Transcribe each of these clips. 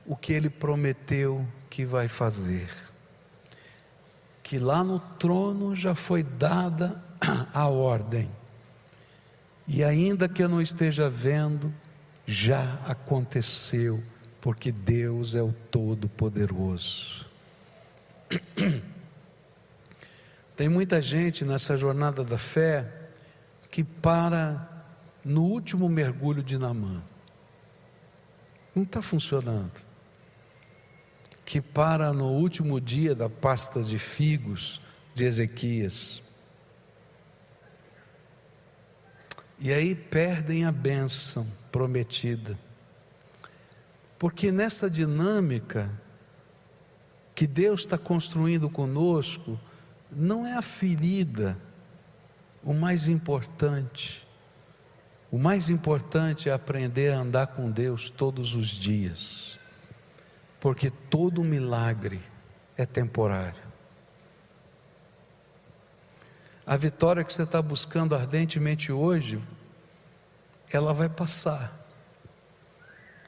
o que Ele prometeu que vai fazer. Que lá no trono já foi dada a ordem, e ainda que eu não esteja vendo, já aconteceu, porque Deus é o Todo-Poderoso. Tem muita gente nessa jornada da fé que para no último mergulho de Naamã, não está funcionando. Que para no último dia da pasta de figos de Ezequias, e aí perdem a bênção prometida, porque nessa dinâmica que Deus está construindo conosco, não é a ferida o mais importante. O mais importante é aprender a andar com Deus todos os dias, porque todo milagre é temporário. A vitória que você está buscando ardentemente hoje, ela vai passar,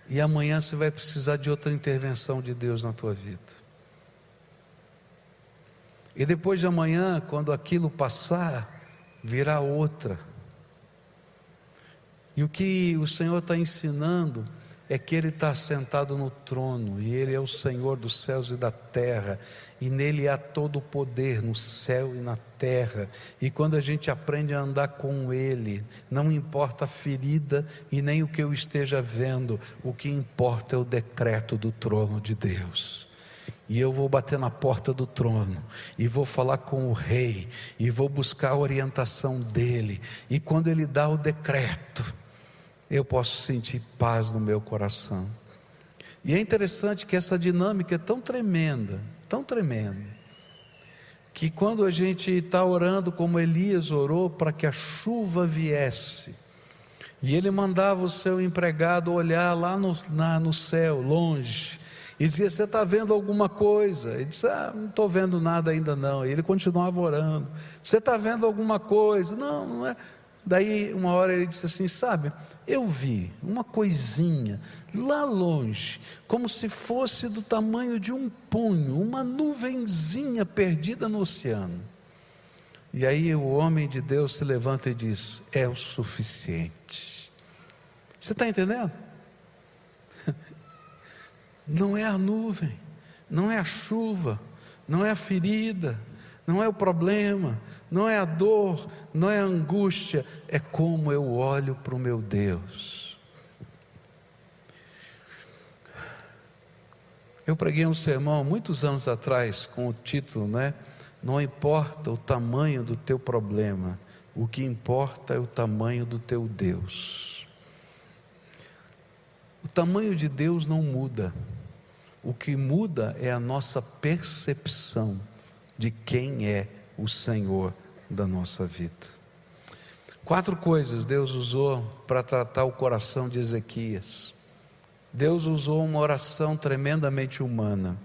e amanhã você vai precisar de outra intervenção de Deus na tua vida, e depois de amanhã, quando aquilo passar, virá outra. E o que o Senhor está ensinando é que Ele está sentado no trono, e Ele é o Senhor dos céus e da terra, e nele há todo o poder no céu e na terra. E quando a gente aprende a andar com Ele, não importa a ferida e nem o que eu esteja vendo, o que importa é o decreto do trono de Deus. E eu vou bater na porta do trono, e vou falar com o rei, e vou buscar a orientação dele, e quando ele dá o decreto, eu posso sentir paz no meu coração. E é interessante que essa dinâmica é tão tremenda, que quando a gente está orando como Elias orou para que a chuva viesse, e ele mandava o seu empregado olhar lá no céu, longe, e dizia: você está vendo alguma coisa? Ele disse: não estou vendo nada ainda não. E ele continuava orando: você está vendo alguma coisa? Não, não é. Daí uma hora ele disse assim: sabe, eu vi uma coisinha lá longe, como se fosse do tamanho de um punho, uma nuvenzinha perdida no oceano. E aí o homem de Deus se levanta e diz: é o suficiente. Você está entendendo? Não é a nuvem, não é a chuva, não é a ferida, não é o problema, não é a dor, não é a angústia, é como eu olho para o meu Deus. Eu preguei um sermão muitos anos atrás com o título, não importa o tamanho do teu problema, o que importa é o tamanho do teu Deus. O tamanho de Deus não muda, o que muda é a nossa percepção de quem é o Senhor da nossa vida. 4 coisas Deus usou para tratar o coração de Ezequias. Deus usou uma oração tremendamente humana.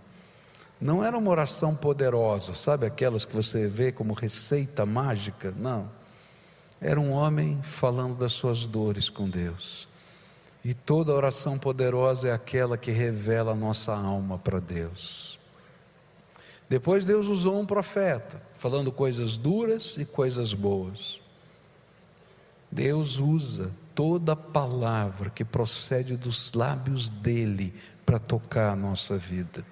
Não era uma oração poderosa, sabe aquelas que você vê como receita mágica? Não. Era um homem falando das suas dores com Deus. E toda oração poderosa é aquela que revela a nossa alma para Deus. Depois Deus usou um profeta, falando coisas duras e coisas boas. Deus usa toda palavra que procede dos lábios dele para tocar a nossa vida.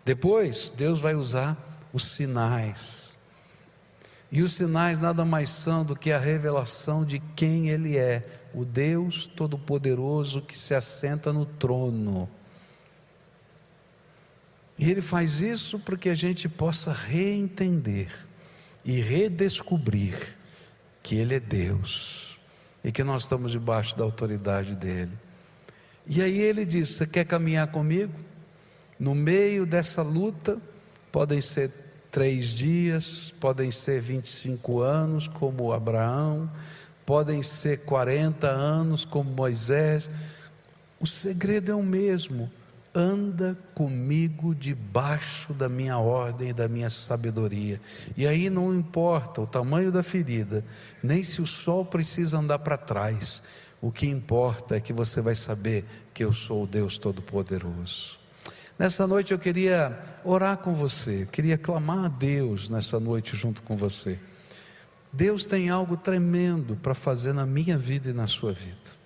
Depois Deus vai usar os sinais. E os sinais nada mais são do que a revelação de quem Ele é, o Deus Todo-Poderoso que se assenta no trono. E Ele faz isso para que a gente possa reentender e redescobrir que Ele é Deus e que nós estamos debaixo da autoridade dEle. E aí Ele diz: você quer caminhar comigo? No meio dessa luta, podem ser 3 dias, podem ser 25 anos como Abraão, podem ser 40 anos como Moisés. O segredo é o mesmo: anda comigo debaixo da minha ordem e da minha sabedoria. E aí não importa o tamanho da ferida, nem se o sol precisa andar para trás, O que importa é que você vai saber que eu sou o Deus Todo-Poderoso. Nessa noite eu queria orar com você, queria clamar a Deus nessa noite junto com você. Deus tem algo tremendo para fazer na minha vida e na sua vida.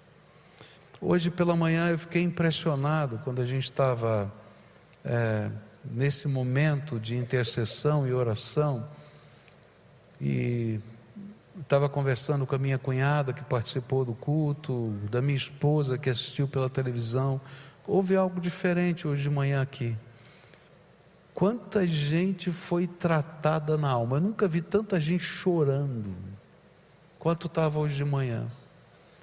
Hoje pela manhã eu fiquei impressionado quando a gente estava nesse momento de intercessão e oração, e estava conversando com a minha cunhada que participou do culto, da minha esposa que assistiu pela televisão. Houve algo diferente hoje de manhã aqui. Quanta gente foi tratada na alma. Eu nunca vi tanta gente chorando quanto estava hoje de manhã.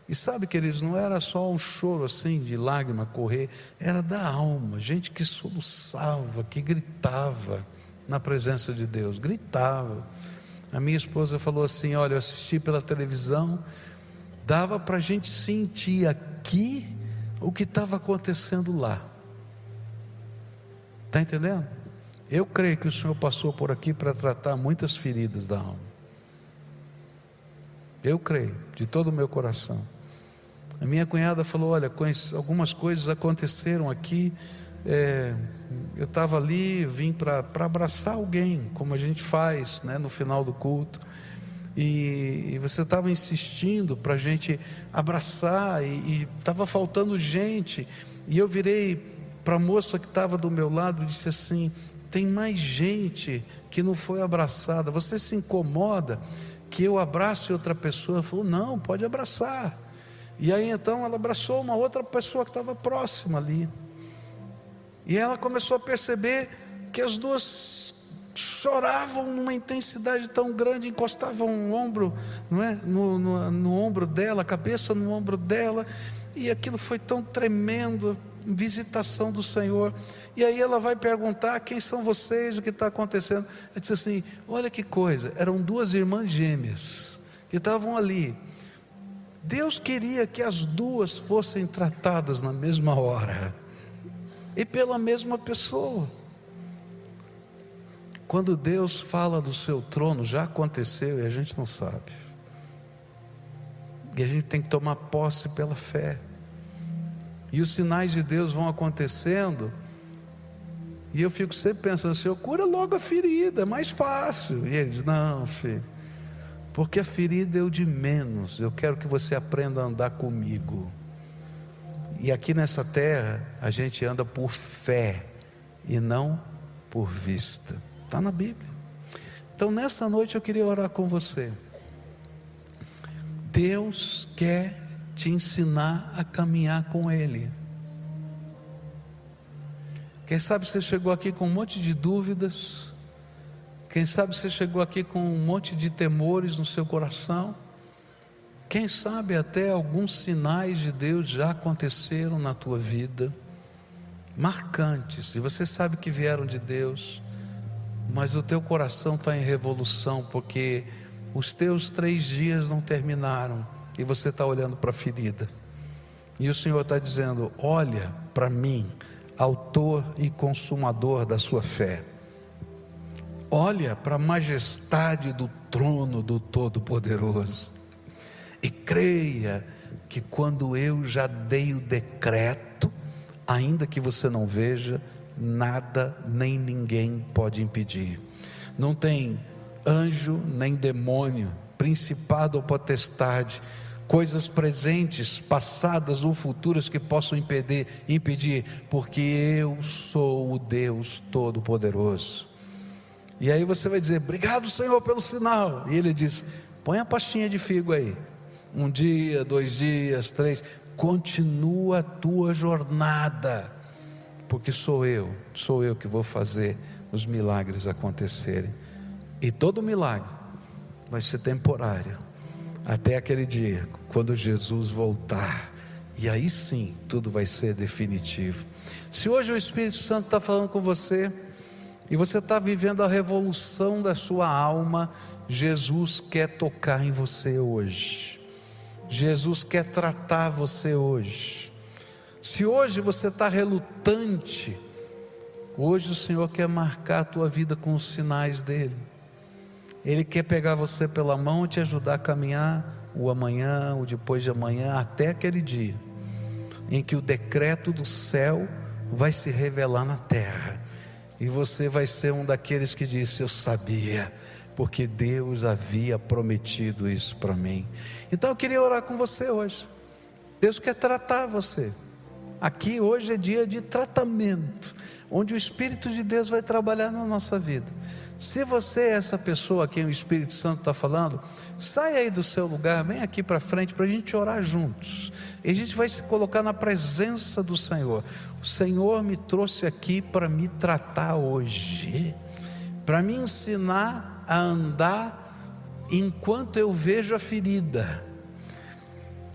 E sabe, queridos, não era só um choro assim de lágrima correr, era da alma, gente que soluçava, que gritava na presença de Deus, gritava. A minha esposa falou assim: olha, eu assisti pela televisão, dava para a gente sentir aqui o que estava acontecendo lá. Está entendendo? Eu creio que o Senhor passou por aqui para tratar muitas feridas da alma. Eu creio, de todo o meu coração. A minha cunhada falou: olha, algumas coisas aconteceram aqui, eu estava ali, vim para abraçar alguém, como a gente faz, né, no final do culto, e você estava insistindo para a gente abraçar, e estava faltando gente, e eu virei para a moça que estava do meu lado e disse assim: tem mais gente que não foi abraçada, você se incomoda que eu abrace outra pessoa? Ela falou: não, pode abraçar. E aí então ela abraçou uma outra pessoa que estava próxima ali, e ela começou a perceber que as duas choravam numa intensidade tão grande, encostavam o ombro, não é? no ombro dela, a cabeça no ombro dela, e aquilo foi tão tremendo, visitação do Senhor. E aí ela vai perguntar: quem são vocês, o que está acontecendo? Ela disse assim: olha que coisa, eram duas irmãs gêmeas que estavam ali. Deus queria que as duas fossem tratadas na mesma hora e pela mesma pessoa. Quando Deus fala do seu trono, já aconteceu e a gente não sabe, e a gente tem que tomar posse pela fé, e os sinais de Deus vão acontecendo, e eu fico sempre pensando: Senhor, cura logo a ferida, é mais fácil. E eles: não, filho, porque a ferida é o de menos, eu quero que você aprenda a andar comigo. E aqui nessa terra a gente anda por fé e não por vista, está na Bíblia. Então nessa noite eu queria orar com você. Deus quer te ensinar a caminhar com Ele. Quem sabe você chegou aqui com um monte de dúvidas, quem sabe você chegou aqui com um monte de temores no seu coração, quem sabe até alguns sinais de Deus já aconteceram na tua vida, marcantes, e você sabe que vieram de Deus, mas o teu coração está em revolução, porque os teus 3 dias não terminaram, e você está olhando para a ferida, e o Senhor está dizendo: olha para mim, autor e consumador da sua fé, olha para a majestade do trono do Todo-Poderoso, e creia que quando eu já dei o decreto, ainda que você não veja, nada nem ninguém pode impedir. Não tem anjo nem demônio, principado ou potestade, coisas presentes, passadas ou futuras que possam impedir, porque eu sou o Deus Todo-Poderoso. E aí você vai dizer: obrigado, Senhor, pelo sinal. E Ele diz: põe a pastinha de figo aí, 1 dia, 2 dias, 3, continua a tua jornada, porque sou eu que vou fazer os milagres acontecerem. E todo milagre vai ser temporário, até aquele dia quando Jesus voltar, e aí sim tudo vai ser definitivo. Se hoje o Espírito Santo está falando com você, e você está vivendo a revolução da sua alma, Jesus quer tocar em você hoje, Jesus quer tratar você hoje. Se hoje você está relutante, hoje o Senhor quer marcar a tua vida com os sinais dele. Ele quer pegar você pela mão e te ajudar a caminhar o amanhã, o depois de amanhã, até aquele dia em que o decreto do céu vai se revelar na terra, e você vai ser um daqueles que disse: eu sabia, porque Deus havia prometido isso para mim. Então eu queria orar com você hoje. Deus quer tratar você. Aqui hoje é dia de tratamento, onde o Espírito de Deus vai trabalhar na nossa vida. Se você é essa pessoa a quem o Espírito Santo está falando, saia aí do seu lugar, vem aqui para frente para a gente orar juntos, e a gente vai se colocar na presença do Senhor. O Senhor me trouxe aqui para me tratar hoje, para me ensinar a andar enquanto eu vejo a ferida.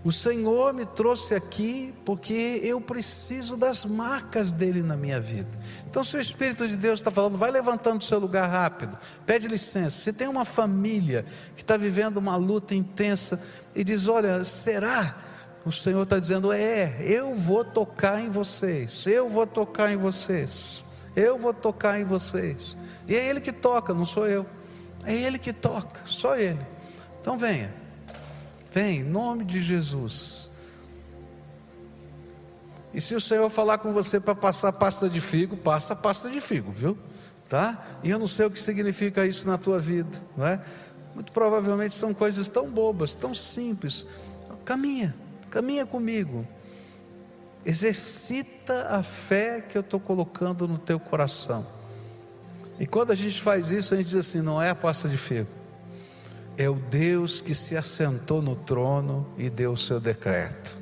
O Senhor me trouxe aqui porque eu preciso das marcas dele na minha vida. Então, se o Espírito de Deus está falando, vai levantando do seu lugar rápido, pede licença. Se tem uma família que está vivendo uma luta intensa e diz: olha, será? O Senhor está dizendo: eu vou tocar em vocês, eu vou tocar em vocês, eu vou tocar em vocês. E é Ele que toca, não sou eu, é Ele que toca, só Ele. Então venha, vem, em nome de Jesus. E se o Senhor falar com você para passar pasta de figo, passa pasta de figo, viu? Tá? E eu não sei o que significa isso na tua vida, não é? Muito provavelmente são coisas tão bobas, tão simples. Caminha comigo. Exercita a fé que eu estou colocando no teu coração. E quando a gente faz isso, a gente diz assim: não é a pasta de figo, é o Deus que se assentou no trono e deu o seu decreto.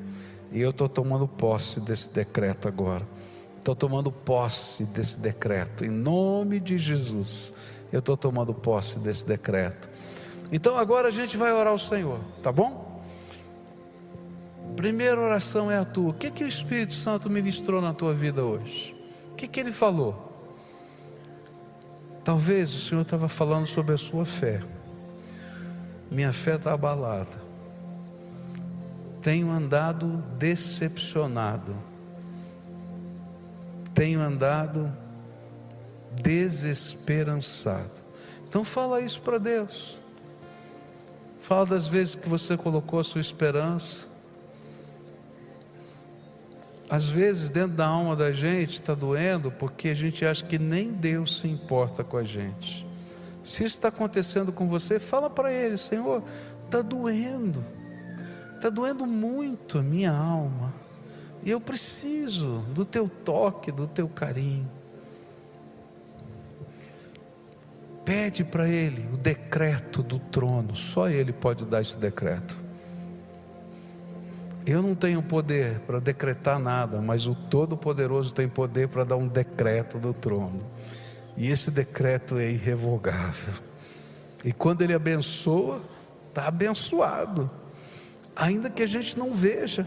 E eu estou tomando posse desse decreto agora. Estou tomando posse desse decreto. Em nome de Jesus, eu estou tomando posse desse decreto. Então agora a gente vai orar ao Senhor, tá bom? Primeira oração é a tua. O que o Espírito Santo ministrou na tua vida hoje? O que Ele falou? Talvez o Senhor estava falando sobre a sua fé. Minha fé está abalada. Tenho andado decepcionado. Tenho andado desesperançado. Então fala isso para Deus. Fala das vezes que você colocou a sua esperança. Às vezes dentro da alma da gente está doendo, porque a gente acha que nem Deus se importa com a gente. Se isso está acontecendo com você, fala para Ele: Senhor, está doendo muito a minha alma, e eu preciso do teu toque, do teu carinho. Pede para Ele o decreto do trono. Só Ele pode dar esse decreto. Eu não tenho poder para decretar nada, mas o Todo-Poderoso tem poder para dar um decreto do trono. E esse decreto é irrevogável. E quando Ele abençoa, está abençoado, ainda que a gente não veja.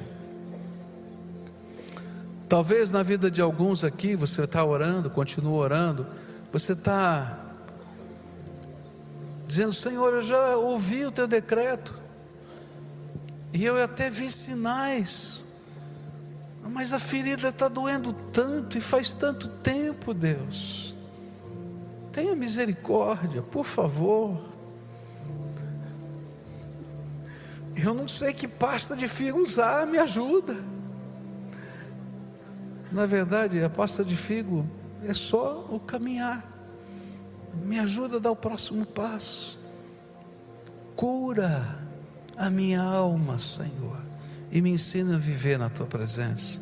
Talvez na vida de alguns aqui, você está orando, continua orando, você está dizendo: Senhor, eu já ouvi o teu decreto, e eu até vi sinais, mas a ferida está doendo tanto, e faz tanto tempo. Deus, tenha misericórdia, por favor. Eu não sei que pasta de figo usar, me ajuda. Na verdade, a pasta de figo é só o caminhar. Me ajuda a dar o próximo passo. Cura a minha alma, Senhor, e me ensina a viver na tua presença.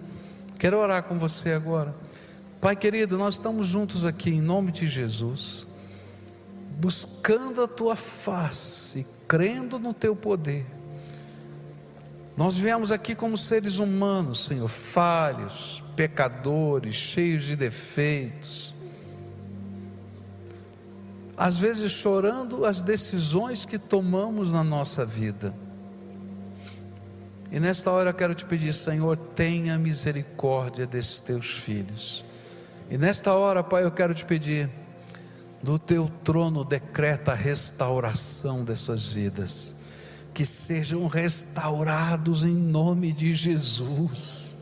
Quero orar com você agora. Pai querido, nós estamos juntos aqui em nome de Jesus, buscando a tua face, crendo no teu poder. Nós viemos aqui como seres humanos, Senhor, falhos, pecadores, cheios de defeitos, às vezes chorando as decisões que tomamos na nossa vida. E nesta hora eu quero te pedir: Senhor, tenha misericórdia desses teus filhos. E nesta hora, Pai, eu quero te pedir: do teu trono decreta a restauração dessas vidas, que sejam restaurados em nome de Jesus.